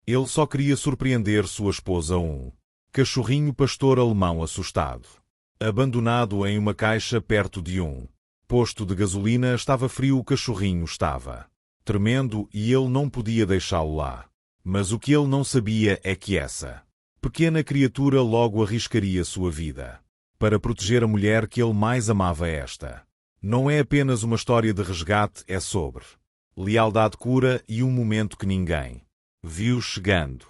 Ele só queria surpreender sua esposa, um cachorrinho pastor alemão assustado. Abandonado em uma caixa perto de um posto de gasolina, estava frio. O cachorrinho estava tremendo e ele não podia deixá-lo lá. Mas o que ele não sabia é que essa pequena criatura logo arriscaria sua vida para proteger a mulher que ele mais amava. Esta não é apenas uma história de resgate, é sobre lealdade, cura e um momento que ninguém viu chegando.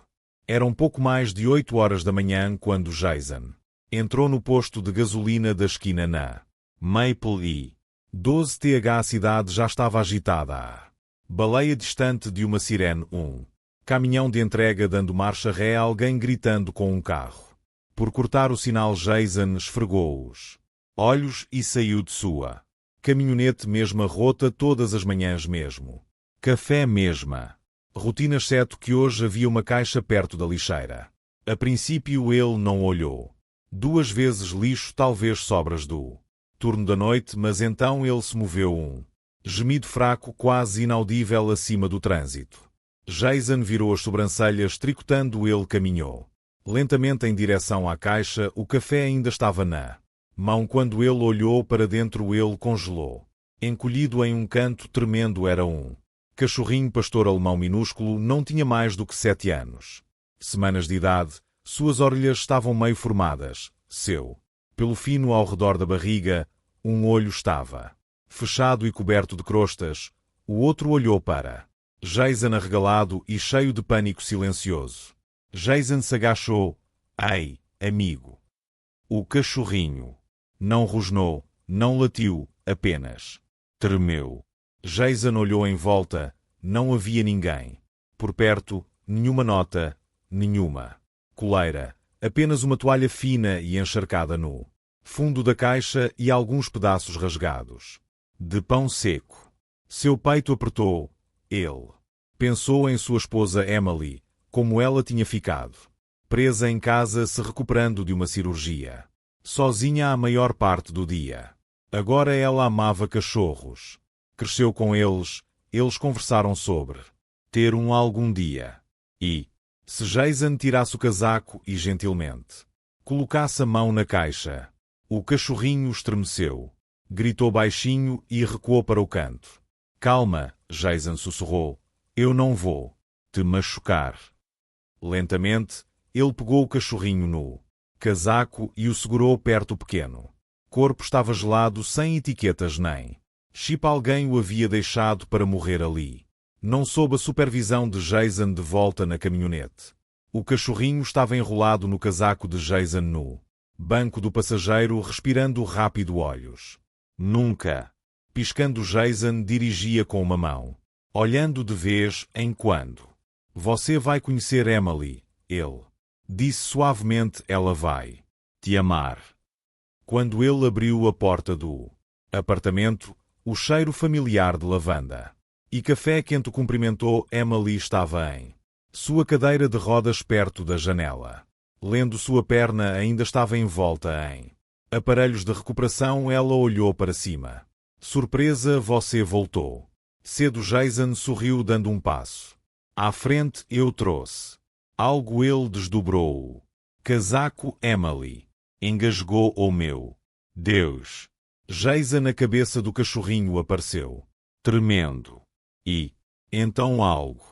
Eram pouco mais de 8 horas da manhã quando Jason entrou no posto de gasolina da esquina na Maple e 12th. A cidade já estava agitada. A baleia distante de uma sirene, um caminhão de entrega dando marcha ré, alguém gritando com um carro. Por cortar o sinal, Jason esfregou os olhos e saiu de sua caminhonete. Mesma rota todas as manhãs, mesmo café, mesma rotina, exceto que hoje havia uma caixa perto da lixeira. A princípio ele não olhou 2 vezes. Lixo, talvez sobras do turno da noite, mas então ele se moveu, um gemido fraco, quase inaudível acima do trânsito. Jason virou as sobrancelhas, tricotando. Ele caminhou lentamente em direção à caixa. O café ainda estava na mão quando ele olhou para dentro. Ele congelou, encolhido em um canto, tremendo. Era um cachorrinho pastor alemão minúsculo, não tinha mais do que 7 semanas de idade. Suas orelhas estavam meio formadas. Seu pelo fino ao redor da barriga. Um olho estava fechado e coberto de crostas. O outro olhou para Jason arregalado e cheio de pânico silencioso. Jason se agachou. Ei, amigo. O cachorrinho não rosnou, não latiu, apenas tremeu. Jason olhou em volta. Não havia ninguém por perto, nenhuma nota, nenhuma coleira, apenas uma toalha fina e encharcada no fundo da caixa e alguns pedaços rasgados de pão seco. Seu peito apertou. Ele pensou em sua esposa Emily, como ela tinha ficado presa em casa, se recuperando de uma cirurgia, sozinha a maior parte do dia. Agora ela amava cachorros. Cresceu com eles. Eles conversaram sobre ter um algum dia. E se Jason tirasse o casaco e gentilmente colocasse a mão na caixa, o cachorrinho estremeceu, gritou baixinho e recuou para o canto. Calma, Jason sussurrou. Eu não vou te machucar. Lentamente, ele pegou o cachorrinho no casaco e o segurou perto. O pequeno corpo estava gelado, sem etiquetas nem chip. Alguém o havia deixado para morrer ali. Não sob a supervisão de Jason. De volta na caminhonete, o cachorrinho estava enrolado no casaco de Jason no banco do passageiro, respirando rápido, olhos nunca piscando. Jason dirigia com uma mão, olhando de vez em quando. Você vai conhecer Emily, ele disse suavemente. Ela vai te amar. Quando ele abriu a porta do apartamento, o cheiro familiar de lavanda e café quente o cumprimentou. Emily estava em sua cadeira de rodas perto da janela, lendo. Sua perna ainda estava envolta em aparelhos de recuperação. Ela olhou para cima. Surpresa, você voltou cedo. Jason sorriu, dando um passo à frente. Eu trouxe algo. Ele desdobrou o casaco. Emily engasgou. Oh meu Deus! Jason, a cabeça do cachorrinho apareceu, tremendo. E então algo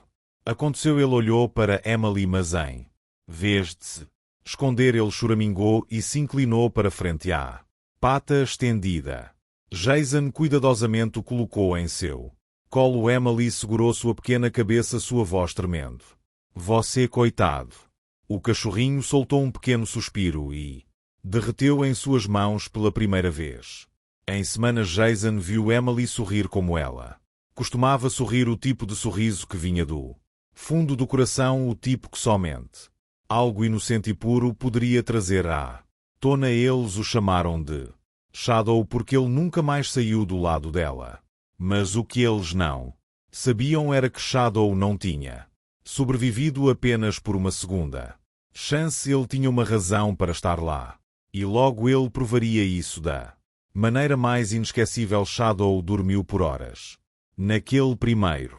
aconteceu. Ele olhou para Emily, mas em vez de se esconder, ele choramingou e se inclinou para frente. À pata estendida, Jason cuidadosamente o colocou em seu colo. Emily segurou sua pequena cabeça, sua voz tremendo. Você, coitado. O cachorrinho soltou um pequeno suspiro e derreteu em suas mãos pela primeira vez em semanas. Jason viu Emily sorrir como ela costumava sorrir, o tipo de sorriso que vinha do fundo do coração, o tipo que somente algo inocente e puro poderia trazer à tona. Eles o chamaram de Shadow porque ele nunca mais saiu do lado dela. Mas o que eles não sabiam era que Shadow não tinha sobrevivido apenas por uma segunda chance. Ele tinha uma razão para estar lá. E logo ele provaria isso da maneira mais inesquecível. Shadow dormiu por horas naquele primeiro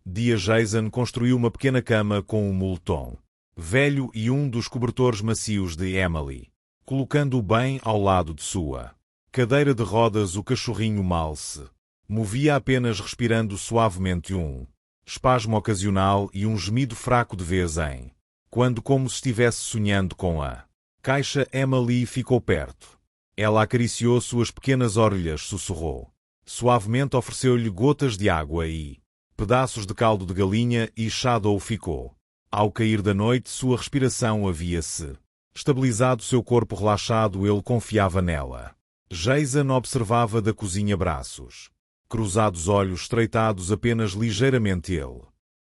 Jason construiu uma pequena cama com um moletom velho e um dos cobertores macios de Emily, colocando-o bem ao lado de sua cadeira de rodas. O cachorrinho mal se movia, apenas respirando suavemente, um espasmo ocasional e um gemido fraco de vez em quando, como se estivesse sonhando com a caixa. Emily ficou perto. Ela acariciou suas pequenas orelhas, sussurrou suavemente, ofereceu-lhe gotas de água e pedaços de caldo de galinha, e Shadow ficou. Ao cair da noite, sua respiração havia-se estabilizado, seu corpo relaxado. Ele confiava nela. Jason observava da cozinha, braços cruzados, olhos estreitados apenas ligeiramente. Ele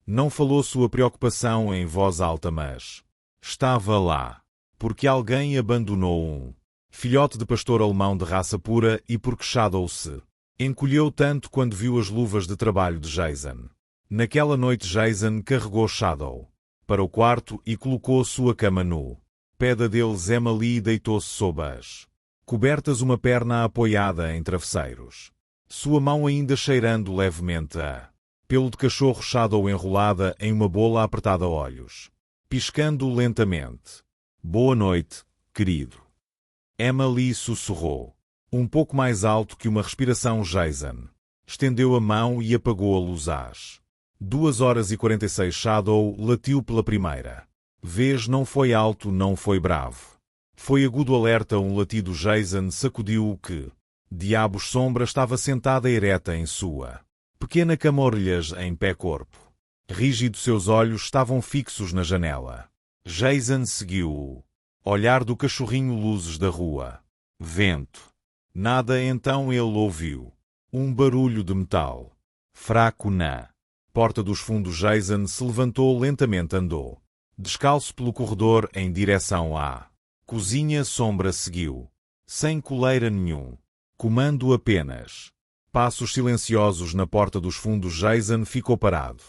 não falou sua preocupação em voz alta, mas estava lá porque alguém abandonou um filhote de pastor alemão de raça pura, e porque Shadow se encolheu tanto quando viu as luvas de trabalho de Jason. Naquela noite, Jason carregou Shadow para o quarto e colocou sua cama no pé deles. Emily deitou-se sob as cobertas, uma perna apoiada em travesseiros, sua mão ainda cheirando levemente a pelo de cachorro. Shadow enrolada em uma bola apertada, olhos piscando lentamente. Boa noite, querido. Emily sussurrou, um pouco mais alto que uma respiração. Jason estendeu a mão e apagou a luz às 2h46. Shadow latiu pela primeira vez. Não foi alto, não foi bravo. Foi agudo, alerta, um latido. Jason sacudiu o que diabos sombra estava sentada ereta em sua pequena cama, orelhas em pé, corpo rígido. Seus olhos estavam fixos na janela. Jason seguiu o olhar do cachorrinho. Luzes da rua, vento, nada. Então ele ouviu um barulho de metal fraco na porta dos fundos. Jason se levantou lentamente, andou descalço pelo corredor em direção à cozinha. Sombra seguiu, sem coleira nenhum, comando apenas passos silenciosos na porta dos fundos. Jason ficou parado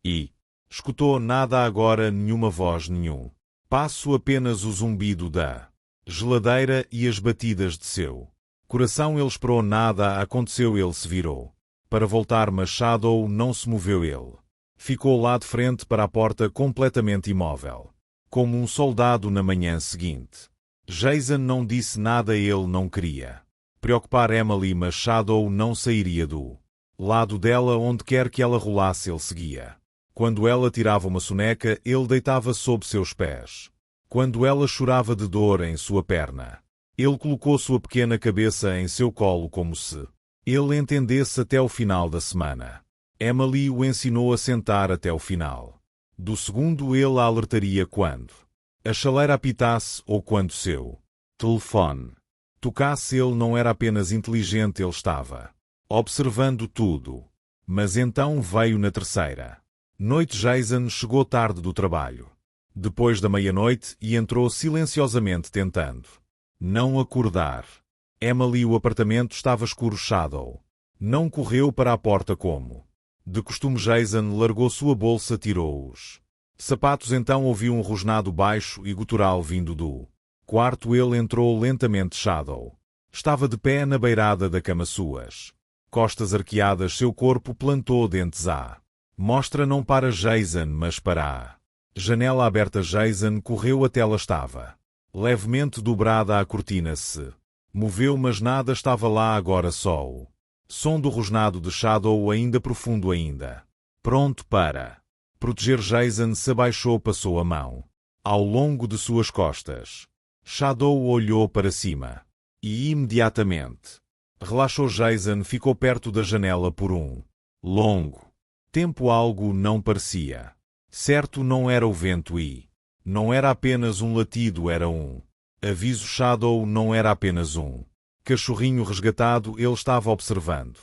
e escutou nada agora, nenhuma voz, nenhum passo, apenas o zumbido da geladeira e as batidas de seu coração. Ele esperou, nada aconteceu. Ele se virou para voltar, mas Shadow não se moveu. Ele ficou lá de frente para a porta, completamente imóvel, como um soldado na manhã seguinte. Jason não disse nada. Ele não queria preocupar Emily, mas Shadow não sairia do lado dela. Onde quer que ela rolasse, ele seguia. Quando ela tirava uma soneca, ele deitava sob seus pés. Quando ela chorava de dor em sua perna, ele colocou sua pequena cabeça em seu colo, como se ele entendesse até o final da semana. Emily o ensinou a sentar até o final do segundo. Ele a alertaria quando a chaleira apitasse ou quando seu telefone tocasse. Ele não era apenas inteligente, ele estava observando tudo. Mas então veio na terceira noite. Jason chegou tarde do trabalho, depois da meia-noite, e entrou silenciosamente, tentando não acordar Emily. O apartamento estava escuro. Shadow não correu para a porta como de costume. Jason largou sua bolsa, tirou os sapatos. Então ouviu um rosnado baixo e gutural vindo do quarto. Ele entrou lentamente. Shadow estava de pé na beirada da cama, suas costas arqueadas. Seu corpo plantou dentes à mostra, não para Jason, mas para a janela aberta. Jason correu até ela. Estava levemente dobrada. A cortina se moveu, mas nada estava lá agora, só o som do rosnado de Shadow, ainda profundo, ainda pronto para proteger. Jason se abaixou, passou a mão ao longo de suas costas. Shadow olhou para cima e imediatamente relaxou. Jason ficou perto da janela por um longo tempo. Algo não parecia certo. Não era o vento e não era apenas um latido, era um aviso. Shadow não era apenas um cachorrinho resgatado. Ele estava observando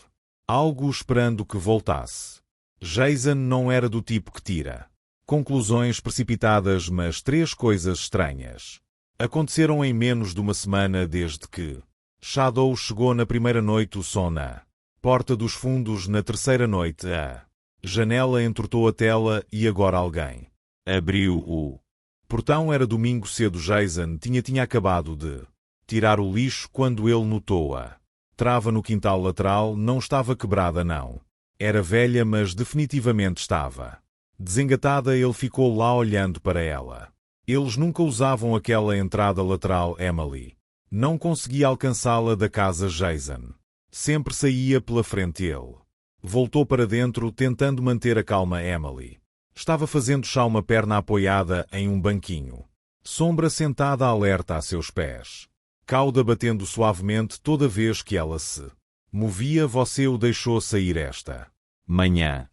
algo, esperando que voltasse. Jason não era do tipo que tira conclusões precipitadas, mas três coisas estranhas aconteceram em menos de uma semana desde que Shadow chegou na primeira noite. O som na porta dos fundos. Na terceira noite, a janela entortou a tela e agora alguém abriu o portão. Era domingo cedo. Jason tinha acabado de tirar o lixo quando ele notou a trava no quintal lateral. Não estava quebrada, não. Era velha, mas definitivamente estava. Desengatada, ele ficou lá olhando para ela. Eles nunca usavam aquela entrada lateral Emily. Não conseguia alcançá-la da casa Jason. Sempre saía pela frente ele. Voltou para dentro, tentando manter a calma Emily. Estava fazendo chá uma perna apoiada em um banquinho. Sombra sentada alerta a seus pés. Cauda batendo suavemente toda vez que ela se movia. Você o deixou sair esta manhã?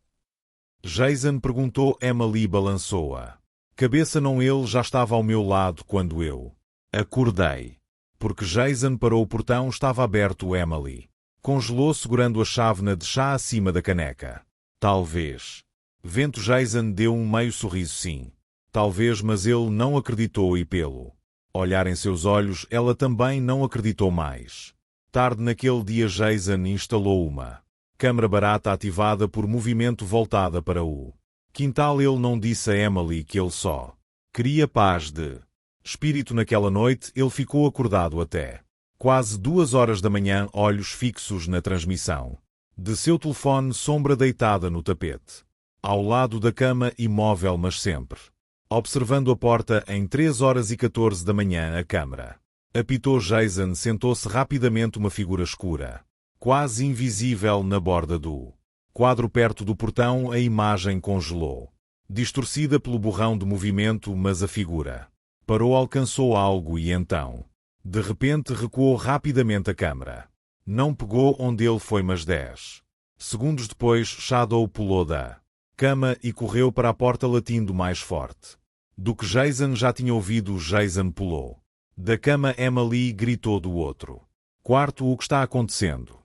Jason perguntou. Emily balançou-a. Cabeça não, ele já estava ao meu lado quando eu acordei. Porque Jason parou o portão, estava aberto. Emily congelou segurando a chávena de chá acima da caneca. Talvez. Vento. Jason deu um meio sorriso. Sim. Talvez, mas ele não acreditou e pelo olhar em seus olhos, ela também não acreditou mais. Tarde naquele dia, Jason instalou uma câmara barata ativada por movimento voltada para o quintal. Ele não disse a Emily que ele só queria paz de espírito naquela noite. Ele ficou acordado até quase 2 horas da manhã, olhos fixos na transmissão de seu telefone. Sombra deitada no tapete, ao lado da cama, imóvel mas sempre observando a porta. Em 3h14 da manhã, a câmara apitou. Jason sentou-se rapidamente, uma figura escura, quase invisível na borda do quadro perto do portão. A imagem congelou, distorcida pelo borrão de movimento, mas a figura parou, alcançou algo e então, de repente, recuou rapidamente. A câmara não pegou onde ele foi, mas 10 segundos depois, Shadow pulou da cama e correu para a porta, latindo mais forte do que Jason já tinha ouvido. Jason pulou da cama. Emily gritou do outro quarto. O que está acontecendo?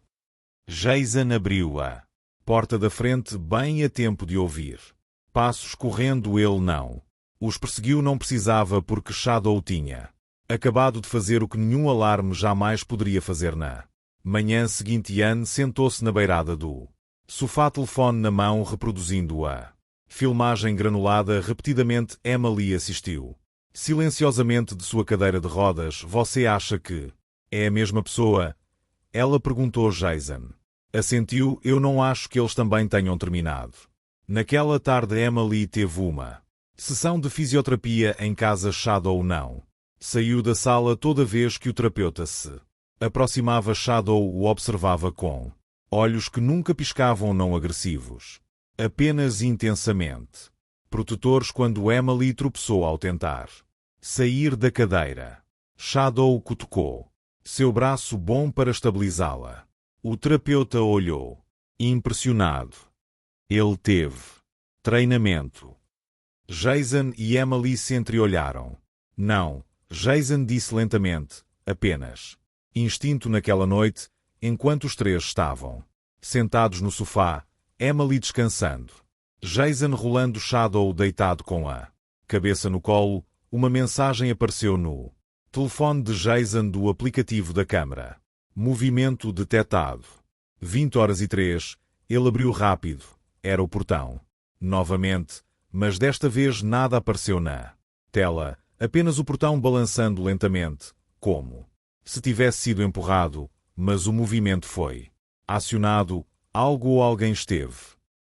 Jason abriu a porta da frente bem a tempo de ouvir passos correndo. Ele não os perseguiu, não precisava, porque Shadow tinha acabado de fazer o que nenhum alarme jamais poderia fazer na manhã seguinte. Ian sentou-se na beirada do sofá, telefone na mão, reproduzindo a filmagem granulada repetidamente. Emily assistiu silenciosamente de sua cadeira de rodas. Você acha que é a mesma pessoa? Ela perguntou. Jason assentiu. Eu não acho que eles também tenham terminado. Naquela tarde, Emily teve uma sessão de fisioterapia em casa. Shadow não saiu da sala. Toda vez que o terapeuta se aproximava, Shadow o observava com olhos que nunca piscavam, não agressivos, apenas intensamente protetores. Quando Emily tropeçou ao tentar sair da cadeira, Shadow cutucou seu braço, bom para estabilizá-la. O terapeuta olhou, impressionado. Ele teve treinamento. Jason e Emily se entreolharam. Não, Jason disse lentamente, apenas instinto. Naquela noite, enquanto os três estavam sentados no sofá, Emily descansando, Jason rolando, Shadow deitado com a cabeça no colo, uma mensagem apareceu no telefone de Jason do aplicativo da câmara. Movimento detectado. 20h03, ele abriu rápido. Era o portão. Novamente, mas desta vez nada apareceu na tela, apenas o portão balançando lentamente, como se tivesse sido empurrado, mas o movimento foi acionado. Algo ou alguém esteve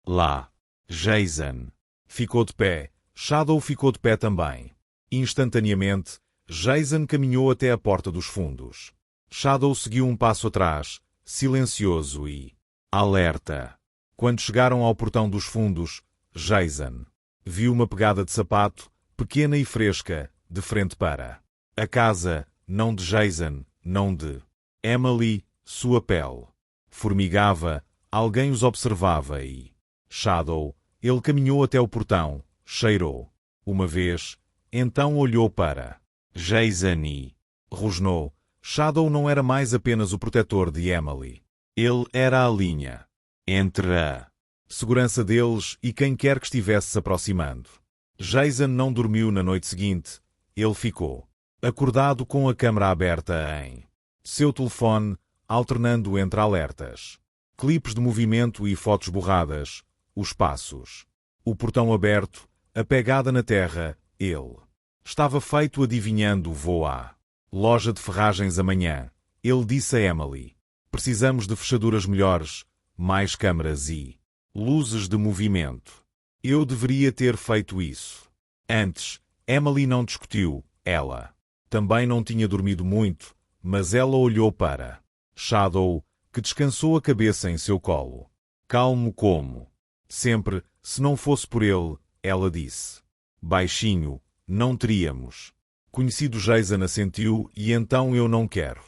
lá. Jason ficou de pé. Shadow ficou de pé também. Instantaneamente, Jason caminhou até a porta dos fundos. Shadow seguiu um passo atrás, silencioso e alerta. Quando chegaram ao portão dos fundos, Jason viu uma pegada de sapato, pequena e fresca, de frente para a casa, não de Jason, não de Emily. Sua pele formigava, alguém os observava e Shadow, ele caminhou até o portão, cheirou uma vez, então olhou para Jason e rosnou. Shadow não era mais apenas o protetor de Emily. Ele era a linha entre a segurança deles e quem quer que estivesse se aproximando. Jason não dormiu na noite seguinte. Ele ficou acordado com a câmera aberta em seu telefone, alternando entre alertas, clipes de movimento e fotos borradas, os passos, o portão aberto, a pegada na terra. Ele estava feito adivinhando. Vou à loja de ferragens amanhã, ele disse a Emily. Precisamos de fechaduras melhores, mais câmaras e Luzes de movimento. Eu deveria ter feito isso. Antes, Emily não discutiu, ela. Também não tinha dormido muito, mas ela olhou para Shadow, que descansou a cabeça em seu colo. Calmo como sempre, se não fosse por ele, ela disse. Baixinho, não teríamos. Conhecido. Jason assentiu e então eu não quero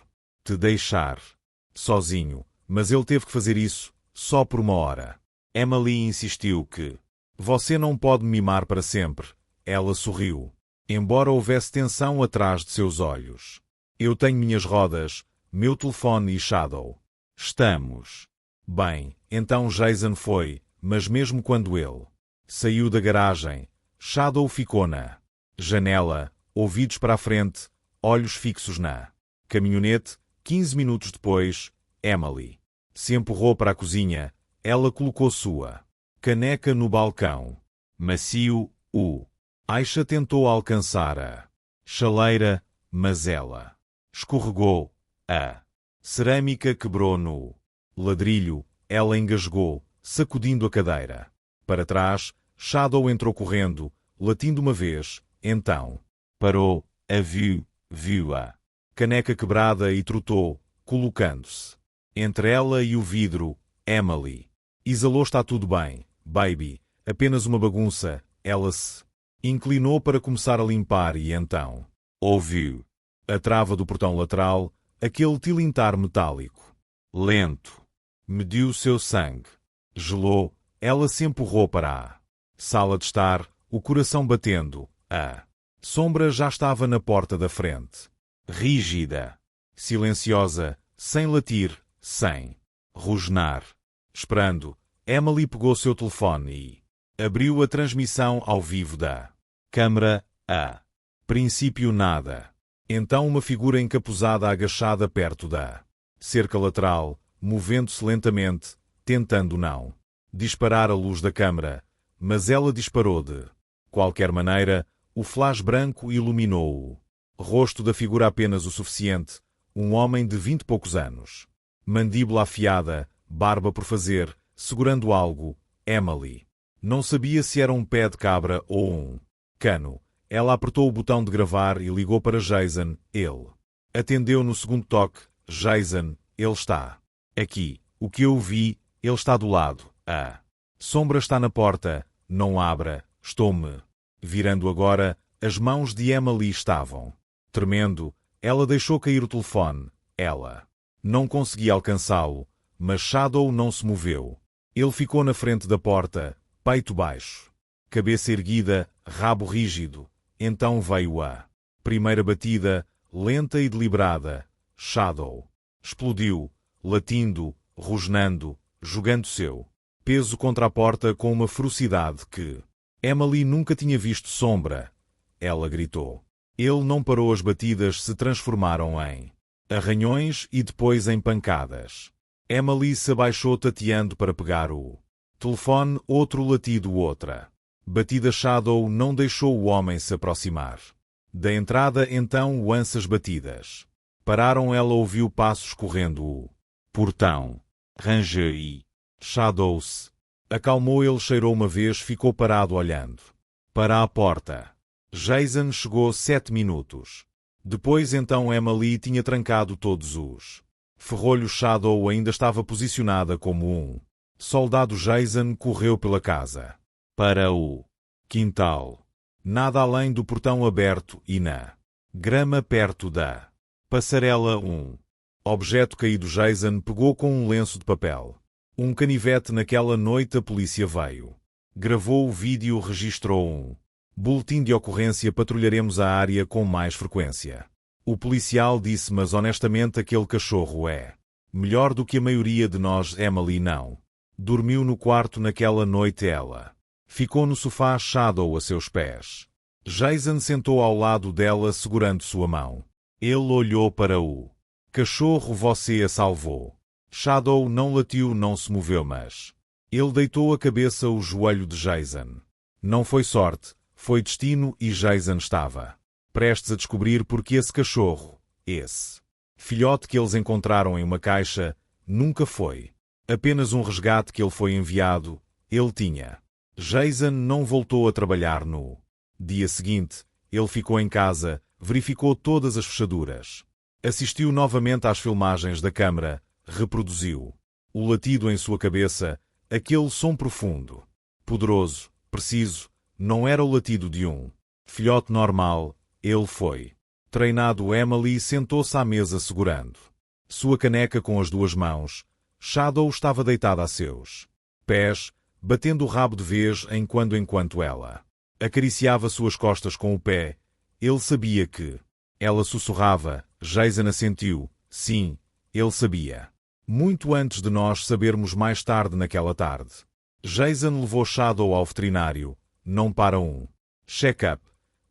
te deixar sozinho, mas ele teve que fazer isso, só por uma hora. Emily insistiu que você não pode me mimar para sempre. Ela sorriu, embora houvesse tensão atrás de seus olhos. Eu tenho minhas rodas, meu telefone e Shadow. Estamos bem. Então Jason foi, mas mesmo quando ele saiu da garagem, Shadow ficou na janela, ouvidos para a frente, olhos fixos na caminhonete. 15 minutos depois, Emily se empurrou para a cozinha. Ela colocou sua caneca no balcão. Macio, Aisha tentou alcançar a chaleira, mas ela escorregou. A cerâmica quebrou no ladrilho. Ela engasgou, sacudindo a cadeira. Para trás, Shadow entrou correndo, latindo uma vez. Então, parou, viu a caneca quebrada e trotou, colocando-se entre ela e o vidro. Emily exalou. Está tudo bem, baby. Apenas uma bagunça. Ela se inclinou para começar a limpar e então ouviu a trava do portão lateral, aquele tilintar metálico. Lento. Mediu seu sangue. Gelou. Ela se empurrou para a sala de estar, o coração batendo. A sombra já estava na porta da frente. Rígida. Silenciosa, sem latir, sem rosnar. Esperando, Emily pegou seu telefone e abriu a transmissão ao vivo da câmara. A princípio nada. Então uma figura encapuzada agachada perto da cerca lateral, movendo-se lentamente, tentando não disparar a luz da câmara, mas ela disparou de qualquer maneira. O flash branco iluminou o rosto da figura apenas o suficiente. Um homem de 20 e poucos anos. Mandíbula afiada, barba por fazer, segurando algo. Emily não sabia se era um pé de cabra ou um cano. Ela apertou o botão de gravar e ligou para Jason. Ele atendeu no segundo toque. Jason, ele está aqui. O que eu vi, ele está do lado. A sombra está na porta. Não abra. Estou-me virando agora. As mãos de Emily estavam tremendo. Ela deixou cair o telefone. Ela não conseguia alcançá-lo, mas Shadow não se moveu. Ele ficou na frente da porta, peito baixo, cabeça erguida, rabo rígido. Então veio a primeira batida, lenta e deliberada. Shadow explodiu, latindo, rosnando, jogando seu peso contra a porta com uma ferocidade que Emily nunca tinha visto. Sombra! Ela gritou. Ele não parou. As batidas se transformaram em arranhões e depois em pancadas. Emily se abaixou tateando para pegar o telefone. Outro latido, outra batida. Shadow não deixou o homem se aproximar da entrada. Então as batidas pararam. Ela ouviu passos correndo o portão. Ranger e Shadow se acalmou. Ele cheirou uma vez, ficou parado olhando para a porta. Jason chegou 7 minutos depois. Então Emily tinha trancado todos os ferrolhos. Shadow ainda estava posicionada como um soldado. Jason correu pela casa para o quintal, nada além do portão aberto e na grama perto da passarela. Um objeto caído. Jason pegou com um lenço de papel. Um canivete. Naquela noite a polícia veio, gravou o vídeo, registrou um boletim de ocorrência. Patrulharemos a área com mais frequência. O policial disse, mas honestamente aquele cachorro é melhor do que a maioria de nós. Emily não dormiu no quarto naquela noite. Ela ficou no sofá. Shadow a seus pés. Jason sentou ao lado dela, segurando sua mão. Ele olhou para o cachorro. Você a salvou. Shadow não latiu, não se moveu, mas ele deitou a cabeça ao joelho de Jason. Não foi sorte. Foi destino. E Jason estava prestes a descobrir porque esse cachorro, esse filhote que eles encontraram em uma caixa, nunca foi apenas um resgate que ele foi enviado. ele tinha. Jason não voltou a trabalhar no dia seguinte. Ele ficou em casa, verificou todas as fechaduras. Assistiu novamente às filmagens da câmara, reproduziu. O latido em sua cabeça, aquele som profundo, poderoso, preciso, não era o latido de um filhote normal, ele foi. Treinado, Emily sentou-se à mesa segurando sua caneca com as duas mãos. Shadow estava deitada a seus pés, batendo o rabo de vez em quando ela acariciava suas costas com o pé. Ele sabia que ela sussurrava. Jason assentiu. Sim, ele sabia. Muito antes de nós sabermos mais tarde naquela tarde. Jason levou Shadow ao veterinário, não para um check-up,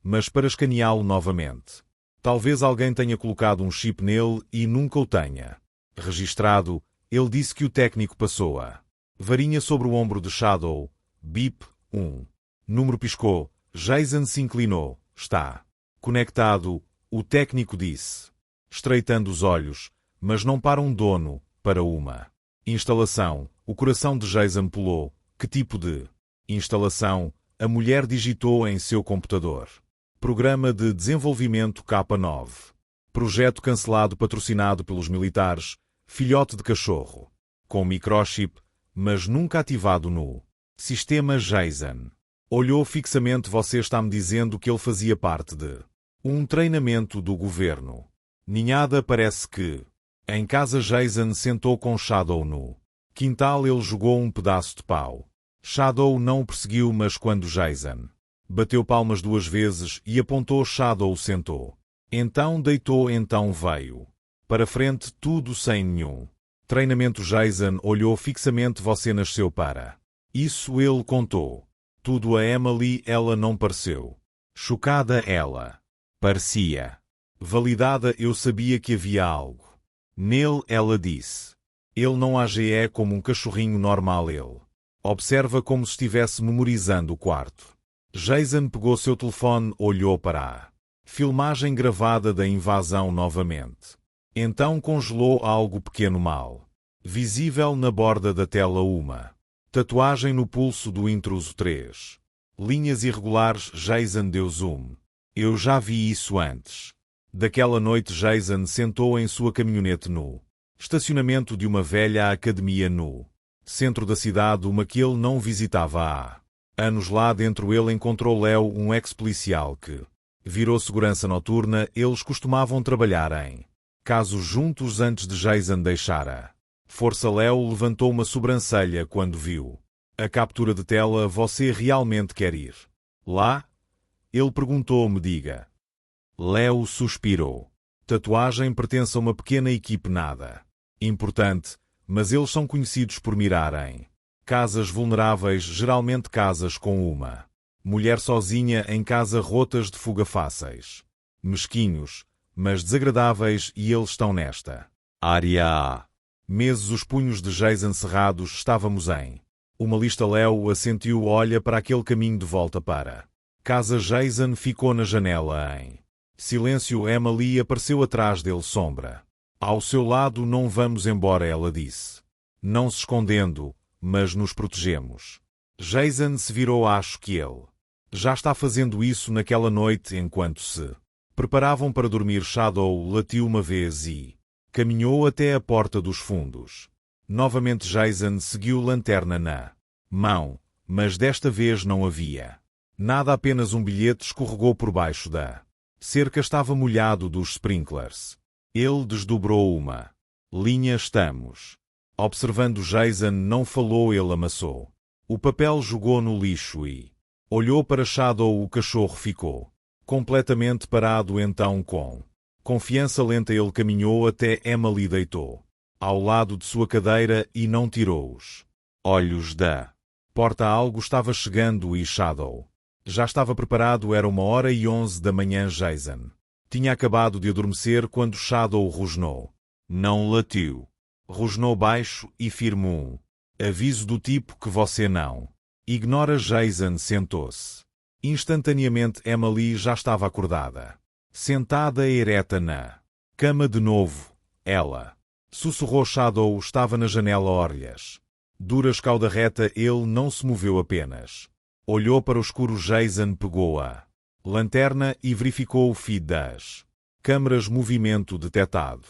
mas para escaneá-lo novamente. Talvez alguém tenha colocado um chip nele e nunca o tenha registrado. Ele disse que o técnico passou a varinha sobre o ombro de Shadow. Bip, 1. Número piscou. Jason se inclinou. Está conectado, o técnico disse, estreitando os olhos, mas não para um dono, para uma instalação. O coração de Jason pulou. Que tipo de instalação? A mulher digitou em seu computador. Programa de desenvolvimento K9. Projeto cancelado patrocinado pelos militares. Filhote de cachorro. Com microchip, mas nunca ativado no sistema. Jason olhou fixamente. Você está me dizendo que ele fazia parte de um treinamento do governo. Ninhada parece que... Em casa, Jason sentou com Shadow no quintal. Ele jogou um pedaço de pau. Shadow não o perseguiu, mas quando Jason bateu palmas 2 vezes e apontou, Shadow sentou. Então deitou, então veio para frente, tudo sem nenhum treinamento. Jason olhou fixamente. Você nasceu para isso, ele contou. Tudo a Emily. Ela não pareceu chocada. Ela parecia validada. Eu sabia que havia algo nele, ela disse. Ele não age como um cachorrinho normal. Ele observa como se estivesse memorizando o quarto. Jason pegou seu telefone, olhou para a filmagem gravada da invasão novamente. Então congelou algo pequeno mal visível na borda da tela. Uma tatuagem no pulso do intruso. 3 linhas irregulares. Jason deu zoom. Eu já vi isso antes. Daquela noite, Jason sentou em sua caminhonete no estacionamento de uma velha academia no centro da cidade, uma que ele não visitava há anos. Lá dentro ele encontrou Leo, um ex-policial que virou segurança noturna. Eles costumavam trabalhar em casos juntos antes de Jason deixar a força. Leo levantou uma sobrancelha quando viu a captura de tela. Você realmente quer ir lá? Ele perguntou-me. Diga. Leo suspirou. Tatuagem pertence a uma pequena equipe nada importante, mas eles são conhecidos por mirar em casas vulneráveis, geralmente casas com uma mulher sozinha em casa, rotas de fuga fáceis. Mesquinhos, mas desagradáveis, e eles estão nesta área há meses. Os punhos de Jason cerrados. Estávamos em uma lista. Leo assentiu. Olha para aquele caminho de volta para casa. Jason ficou na janela em silêncio. Emily apareceu atrás dele, sombra ao seu lado. Não vamos embora, ela disse. Não se escondendo, mas nos protegemos. Jason se virou. Acho que ele já está fazendo isso. Naquela noite, enquanto se preparavam para dormir, Shadow latiu uma vez e caminhou até a porta dos fundos. Novamente Jason seguiu lanterna na mão, mas desta vez não havia nada, apenas um bilhete escorregou por baixo da cerca. Estava molhado dos sprinklers. Ele desdobrou uma linha. Estamos observando. Jason não falou. Ele amassou o papel, jogou no lixo e olhou para Shadow. O cachorro ficou completamente parado. Então, com confiança lenta, ele caminhou até Emily, deitou ao lado de sua cadeira e não tirou os olhos da porta. Algo estava chegando e Shadow já estava preparado. Era 1h11 da manhã. Jason tinha acabado de adormecer quando Shadow rosnou. Não latiu. Rosnou baixo e firme. Um aviso do tipo que você não ignora. Jason sentou-se. Instantaneamente Emily já estava acordada, sentada ereta na cama de novo. Ela sussurrou. Shadow estava na janela. Olhas Dura escalda reta, ele não se moveu apenas. Olhou para o escuro. Jason pegou a lanterna e verificou o feed das câmaras. Movimento detectado.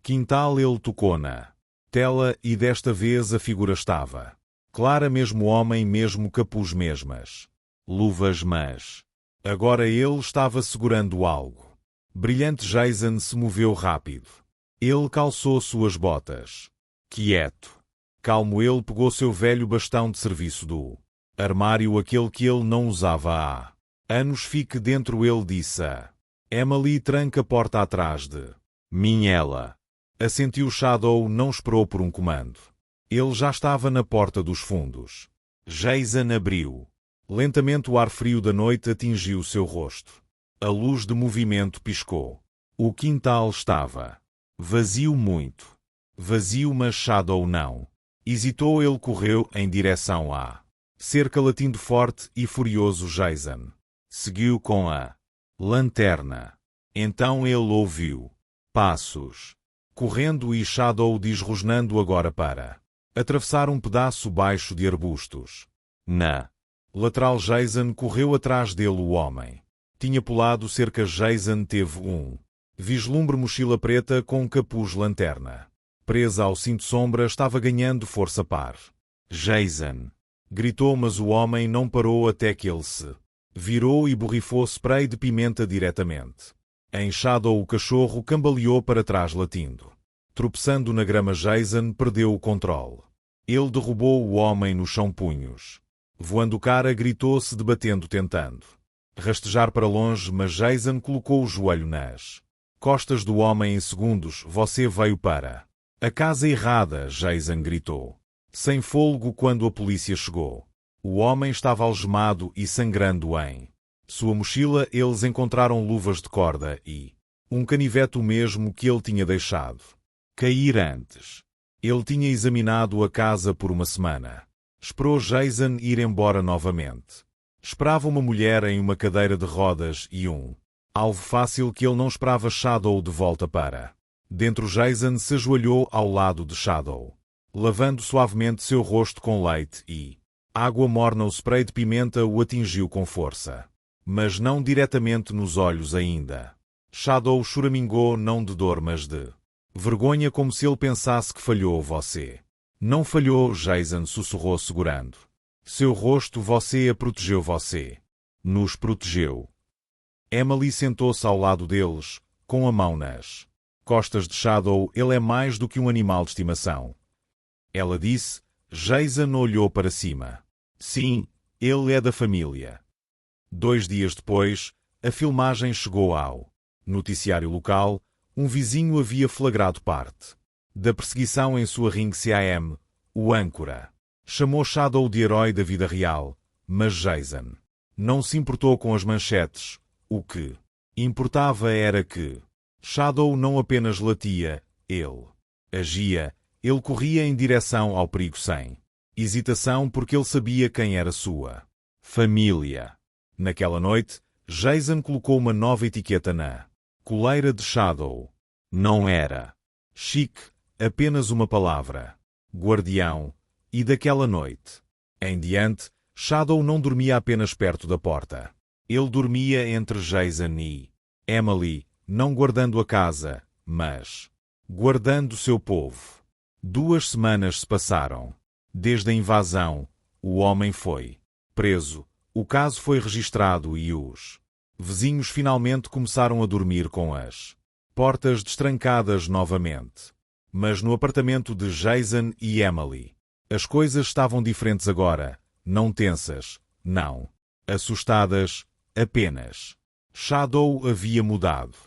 Quintal. Ele tocou na tela e desta vez a figura estava clara, mesmo homem, mesmo capuz, mesmas luvas, mas agora ele estava segurando algo brilhante. Jason se moveu rápido. Ele calçou suas botas. Quieto. Calmo. Ele pegou seu velho bastão de serviço do armário, aquele que ele não usava há anos. Fique dentro, ele disse a Emily. Tranca a porta atrás de mim. Ela assentiu. Shadow não esperou por um comando. Ele já estava na porta dos fundos. Jason abriu. Lentamente o ar frio da noite atingiu seu rosto. A luz de movimento piscou. O quintal estava vazio, muito vazio, mas Shadow não hesitou. Ele correu em direção à cerca, latindo forte e furioso. Jason seguiu com a lanterna. Então ele ouviu passos correndo e Shadow diz rosnando agora para atravessar um pedaço baixo de arbustos. Na lateral, Jason correu atrás dele. O homem tinha pulado cerca. Jason teve um vislumbre. Mochila preta com capuz, lanterna presa ao cinto. Sombra estava ganhando força. Par. Jason gritou, mas o homem não parou até que ele se virou e borrifou spray de pimenta diretamente em Shadow. O cachorro cambaleou para trás, latindo. Tropeçando na grama, Jason perdeu o controle. Ele derrubou o homem no chão. Punhos voando. O cara gritou-se, debatendo, tentando rastejar para longe, mas Jason colocou o joelho nas costas do homem em segundos. Você veio para a casa errada, Jason gritou, sem fôlego. Quando a polícia chegou, o homem estava algemado e sangrando em sua mochila. Eles encontraram luvas de corda e um canivete, o mesmo que ele tinha deixado cair antes. Ele tinha examinado a casa por uma semana. Esperou Jason ir embora novamente. Esperava uma mulher em uma cadeira de rodas e um alvo fácil que ele não esperava. Shadow de volta para dentro. Jason se ajoelhou ao lado de Shadow, lavando suavemente seu rosto com leite e água morna. O spray de pimenta o atingiu com força, mas não diretamente nos olhos ainda. Shadow choramingou, não de dor, mas de vergonha, como se ele pensasse que falhou. Você não falhou, Jason sussurrou, segurando seu rosto. Você a protegeu. Você nos protegeu. Emily sentou-se ao lado deles, com a mão nas costas de Shadow. Ele é mais do que um animal de estimação, ela disse. Jason olhou para cima. Sim, ele é da família. 2 dias depois, a filmagem chegou ao noticiário local. Um vizinho havia flagrado parte da perseguição em sua ring CAM. O âncora chamou Shadow de herói da vida real, mas Jason não se importou com as manchetes. O que importava era que Shadow não apenas latia, ele agia. Ele corria em direção ao perigo sem hesitação, porque ele sabia quem era sua família. Naquela noite, Jason colocou uma nova etiqueta na coleira de Shadow. Não era chique, apenas uma palavra. Guardião. E daquela noite em diante, Shadow não dormia apenas perto da porta. Ele dormia entre Jason e Emily, não guardando a casa, mas guardando seu povo. 2 semanas se passaram. Desde a invasão, o homem foi preso. O caso foi registrado e os vizinhos finalmente começaram a dormir com as portas destrancadas novamente. Mas no apartamento de Jason e Emily, as coisas estavam diferentes agora. Não tensas, não assustadas, apenas. Shadow havia mudado.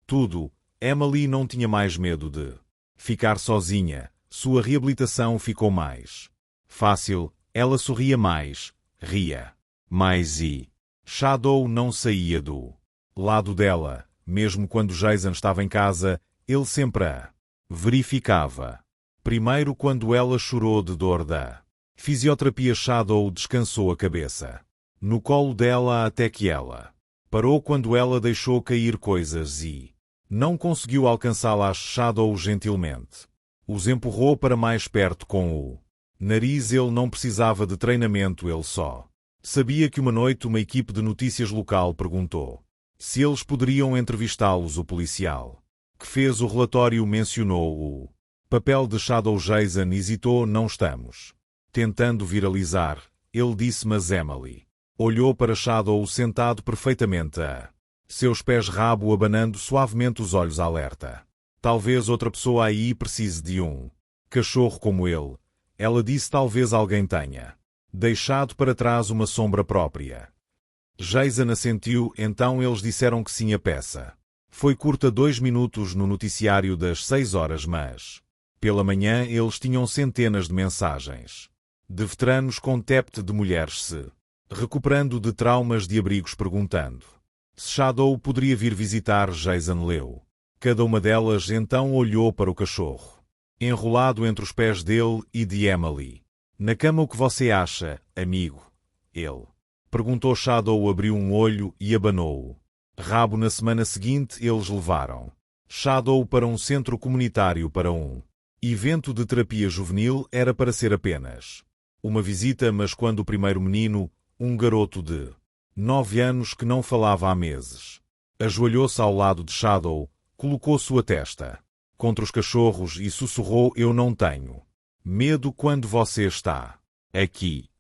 Tudo. Emily não tinha mais medo de ficar sozinha. Sua reabilitação ficou mais fácil. Ela sorria mais, ria mais e Shadow não saía do lado dela. Mesmo quando Jason estava em casa, ele sempre a verificava. Primeiro, quando ela chorou de dor da fisioterapia, Shadow descansou a cabeça no colo dela até que ela parou. Quando ela deixou cair coisas e não conseguiu alcançá-las, Shadow gentilmente os empurrou para mais perto com o Nariz ele não precisava de treinamento, ele só sabia que uma noite uma equipe de notícias local perguntou se eles poderiam entrevistá-los. O policial que fez o relatório mencionou o papel de Shadow. Jason hesitou. Não estamos tentando viralizar, ele disse, mas Emily olhou para Shadow sentado perfeitamente a seus pés, rabo abanando suavemente, os olhos alerta. Talvez outra pessoa aí precise de um cachorro como ele. Ela disse, talvez alguém tenha deixado para trás uma sombra própria. Jason assentiu. Então eles disseram que sim. A peça foi curta, 2 minutos no noticiário das 6 horas, mas pela manhã eles tinham centenas de mensagens de veteranos com TEPT, de mulheres se recuperando de traumas, de abrigos, perguntando se Shadow poderia vir visitar. Jason leu cada uma delas, então olhou para o cachorro enrolado entre os pés dele e de Emily. Na cama. O que você acha, amigo? Ele perguntou. Shadow abriu um olho e abanou-o. Rabo. Na semana seguinte eles levaram Shadow para um centro comunitário para um evento de terapia juvenil. Era para ser apenas uma visita, mas quando o primeiro menino, um garoto de 9 anos que não falava há meses, ajoelhou-se ao lado de Shadow, colocou sua testa contra os cachorros e sussurrou: eu não tenho medo quando você está aqui.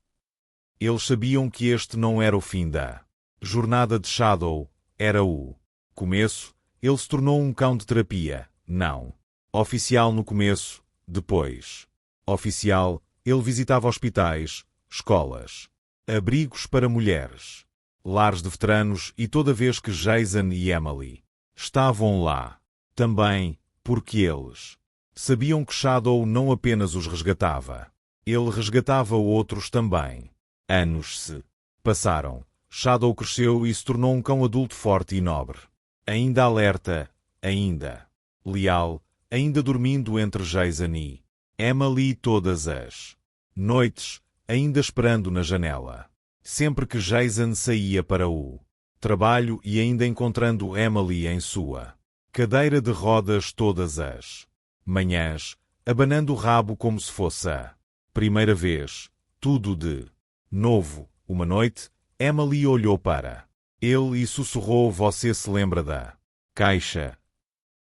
Eles sabiam que este não era o fim da jornada de Shadow, era o começo. Ele se tornou um cão de terapia, não oficial no começo, depois oficial. Ele visitava hospitais, escolas, abrigos para mulheres, lares de veteranos, e toda vez que Jason e Emily estavam lá, também, porque eles sabiam que Shadow não apenas os resgatava, ele resgatava outros também. Anos se passaram. Shadow cresceu e se tornou um cão adulto forte e nobre. Ainda alerta, ainda leal, ainda dormindo entre Jason e Emily todas as noites, ainda esperando na janela sempre que Jason saía para o trabalho e ainda encontrando Emily em sua cadeira de rodas todas as manhãs, abanando o rabo como se fosse a primeira vez. Tudo de novo. Uma noite, Emily olhou para ele e sussurrou: você se lembra da caixa?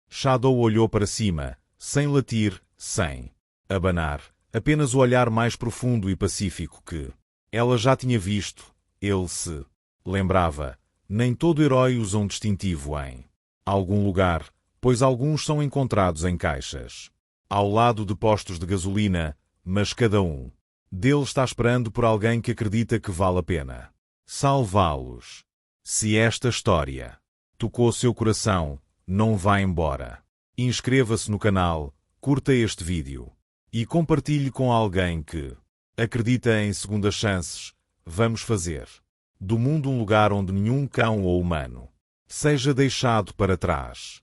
Shadow olhou para cima, sem latir, sem abanar, apenas o olhar mais profundo e pacífico que ela já tinha visto. Ele se lembrava. Nem todo herói usa um distintivo em algum lugar, pois alguns são encontrados em caixas ao lado de postos de gasolina, mas cada um deles está esperando por alguém que acredita que vale a pena salvá-los. Se esta história tocou seu coração, não vá embora. Inscreva-se no canal, curta este vídeo e compartilhe com alguém que acredita em segundas chances. Vamos fazer do mundo um lugar onde nenhum cão ou humano seja deixado para trás.